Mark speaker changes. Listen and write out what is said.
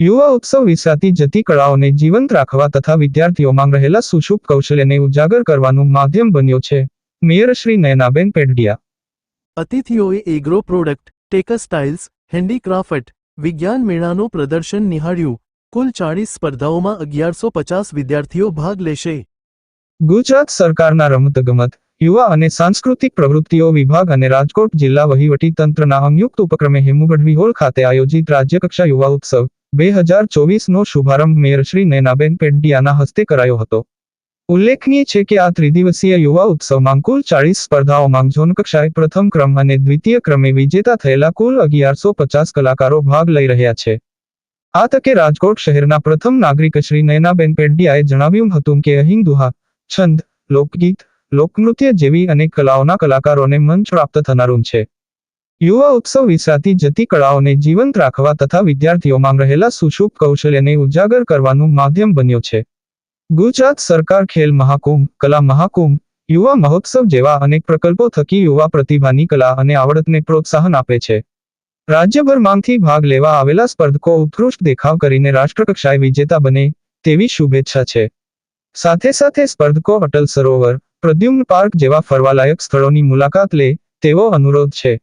Speaker 1: યુવા ઉત્સવ વિસરાતી જતી કળાઓને જીવંત રાખવા તથા વિદ્યાર્થીઓમાં રહેલા સુષુપ્ત કૌશલ્યને ઉજાગર કરવાનું માધ્યમ બન્યો છે. મેયર શ્રી નયનાબેન પેઢડિયા.
Speaker 2: અતિથિઓએ એગ્રો પ્રોડક્ટ, ટેક્સટાઇલ્સ, હેન્ડીક્રાફ્ટ, વિજ્ઞાન મેળાનું પ્રદર્શન નિહાળ્યું. કુલ 40 સ્પર્ધાઓમાં 1150 વિદ્યાર્થીઓ ભાગ લેશે.
Speaker 1: ગુજરાત સરકારના રમતગમત, યુવા અને સાંસ્કૃતિક પ્રવૃત્તિઓ વિભાગ અને રાજકોટ જિલ્લા વહીવટી તંત્રના સંયુક્ત ઉપક્રમે હેમુગઢવી હોલ ખાતે આયોજિત રાજ્યકક્ષા યુવા ઉત્સવ 2024નો શુભારંભ મેયર શ્રી નયનાબેન પેઢડિયાના હસ્તે કરાયો હતો. ઉલ્લેખનીય છે કે આ ત્રિદિવસીય યુવા ઉત્સવમાં કુલ 40 સ્પર્ધાઓમાં ઝોન કક્ષાએ પ્રથમ ક્રમ અને દ્વિતીય ક્રમે વિજેતા થયેલા કુલ 1150 કલાકારો ભાગ લઈ રહ્યા છે. આ તકે રાજકોટ શહેરના પ્રથમ નાગરિક શ્રી નયનાબેન પેઢડિયાએ જણાવ્યું હતું કે અહીં દુહા, છંદ, લોકગીત, લોકનૃત્ય જેવી અનેક કલાઓના કલાકારોને મંચ પ્રાપ્ત થનારું છે. યુવા ઉત્સવ વિસરાતી જતી કળાઓને જીવંત રાખવા તથા વિદ્યાર્થીઓમાં રહેલા સુષુપ્ત કૌશલ્યને ઉજાગર કરવાનું માધ્યમ બન્યો છે. ગુજરાત સરકાર ખેલ મહાકુંભ, કલા મહાકુંભ, યુવા મહોત્સવ જેવા અનેક પ્રકલ્પો થકી યુવા પ્રતિભાની કલા અને આવડતને પ્રોત્સાહન આપે છે. રાજ્યભરમાંથી ભાગ લેવા આવેલા સ્પર્ધકો ઉત્કૃષ્ટ દેખાવ કરીને રાષ્ટ્રકક્ષાએ વિજેતા બને તેવી શુભેચ્છા છે. સાથે સાથે સ્પર્ધકો અટલ સરોવર, પ્રદ્યુમ્ન પાર્ક જેવા ફરવાલાયક સ્થળોની મુલાકાત લે તેવો અનુરોધ છે.